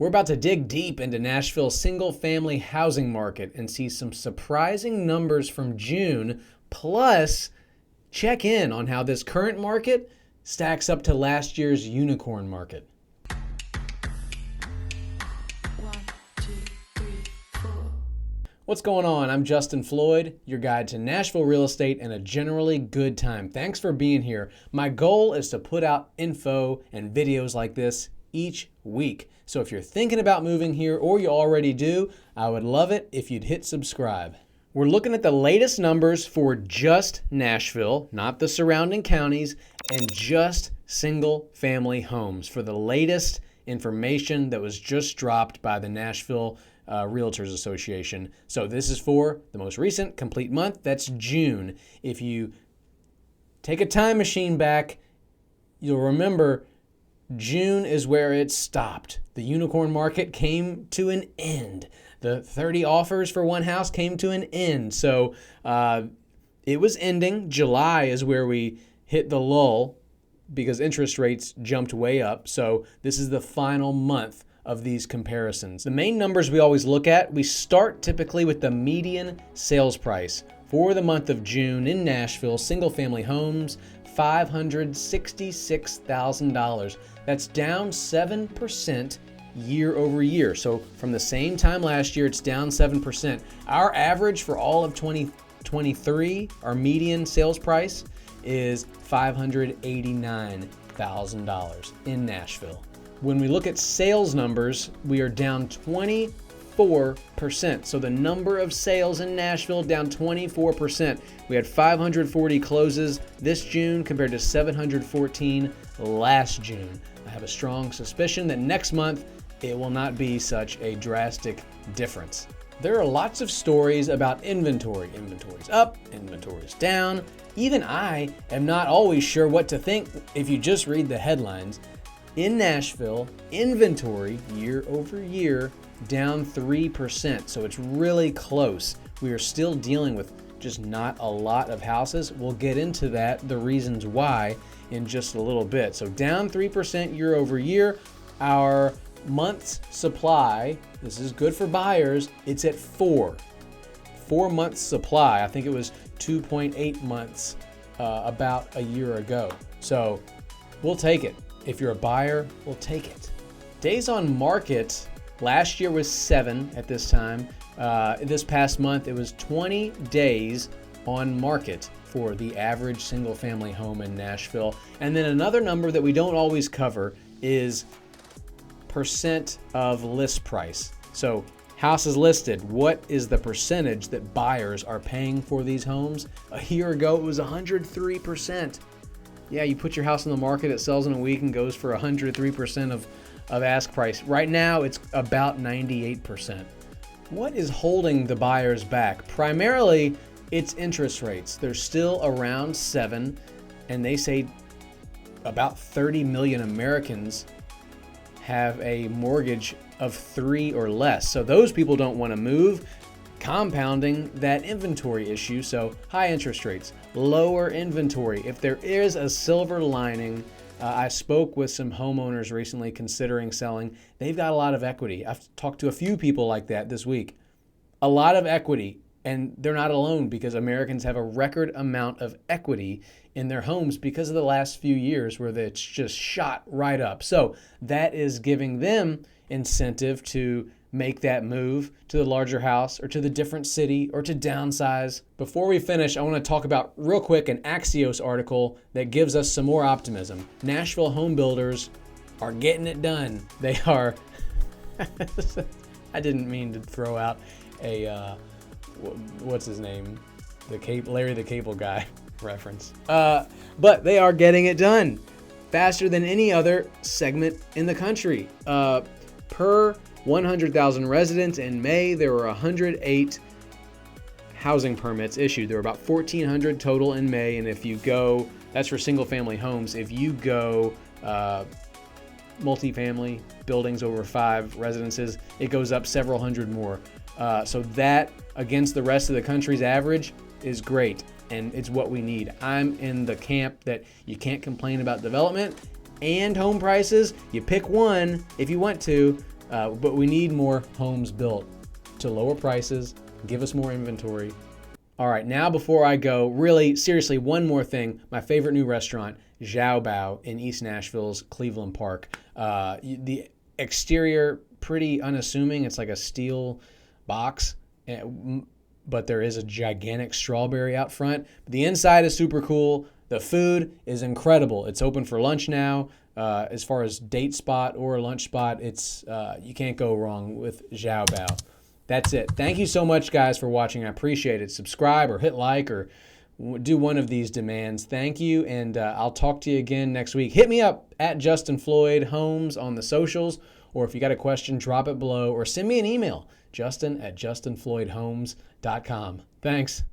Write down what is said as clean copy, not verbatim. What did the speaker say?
We're about to dig deep into Nashville's single-family housing market and see some surprising numbers from June, plus check in on how this current market stacks up to last year's unicorn market. What's going on? I'm Justin Floyd, your guide to Nashville real estate and a generally good time. Thanks for being here. My goal is to put out info and videos like this each week. So if you're thinking about moving here or you already do, I would love it if you'd hit subscribe. We're looking at the latest numbers for just Nashville, not the surrounding counties, and just single family homes for the latest information that was just dropped by the Nashville Realtors Association. So this is for the most recent complete month. That's June. If you take a time machine back, you'll remember June is where it stopped. The unicorn market came to an end. The 30 offers for one house came to an end. So it was ending. July is where we hit the lull because interest rates jumped way up. So this is the final month of these comparisons. The main numbers we always look at, we start typically with the median sales price for the month of June in Nashville, single family homes, $566,000. That's down 7% year over year. So from the same time last year, it's down 7%. Our average for all of 2023, our median sales price is $589,000 in Nashville. When we look at sales numbers, we are down 24%. So the number of sales in Nashville down 24%. We had 540 closes this June compared to 714 last June. I have a strong suspicion that next month it will not be such a drastic difference. There are lots of stories about inventory. Inventory's up, inventory's down. Even I am not always sure what to think if you just read the headlines. In Nashville, inventory year over year down 3%. So it's really close. We are still dealing with just not a lot of houses. We'll get into that, the reasons why, in just a little bit. So down 3% year over year. Our month's supply, this is good for buyers, it's at 4 months supply. I think it was 2.8 months about a year ago. So we'll take it. If you're a buyer, we'll take it. Days on market, last year was 7 at this time. This past month, it was 20 days on market for the average single family home in Nashville. And then another number that we don't always cover is percent of list price. So houses listed, what is the percentage that buyers are paying for these homes? A year ago, it was 103%. Yeah, you put your house on the market, it sells in a week and goes for 103% of ask price. Right now, it's about 98%. What is holding the buyers back? Primarily, it's interest rates. They're still around 7, and they say about 30 million Americans have a mortgage of 3 or less. So those people don't want to move, compounding that inventory issue. So high interest rates, lower inventory. If there is a silver lining, I spoke with some homeowners recently considering selling. They've got a lot of equity. I've talked to a few people like that this week. A lot of equity, and they're not alone because Americans have a record amount of equity in their homes because of the last few years where it's just shot right up. So that is giving them incentive to make that move to the larger house or to the different city or to downsize. Before we finish, I want to talk about real quick an Axios article that gives us some more optimism. Nashville home builders are getting it done. They are, I didn't mean to throw out a, what's his name? Larry the Cable Guy reference. But they are getting it done faster than any other segment in the country. Per 100,000 residents in May, there were 108 housing permits issued. There were about 1,400 total in May, and if you go, that's for single family homes. If you go multifamily buildings over 5 residences, it goes up several hundred more. So that against the rest of the country's average is great, and it's what we need. I'm in the camp that you can't complain about development and home prices. You pick one if you want to. But we need more homes built to lower prices, give us more inventory. All right, now before I go, really seriously, one more thing. My favorite new restaurant, Xiao Bao in East Nashville's Cleveland Park. The exterior, pretty unassuming. It's like a steel box, but there is a gigantic strawberry out front. The inside is super cool. The food is incredible. It's open for lunch now. As far as date spot or lunch spot, it's you can't go wrong with Xiao Bao. That's it. Thank you so much, guys, for watching. I appreciate it. Subscribe or hit like or do one of these demands. Thank you, and I'll talk to you again next week. Hit me up at Justin Floyd Homes on the socials, or if you got a question, drop it below or send me an email, justin@justinfloydhomes.com. Thanks.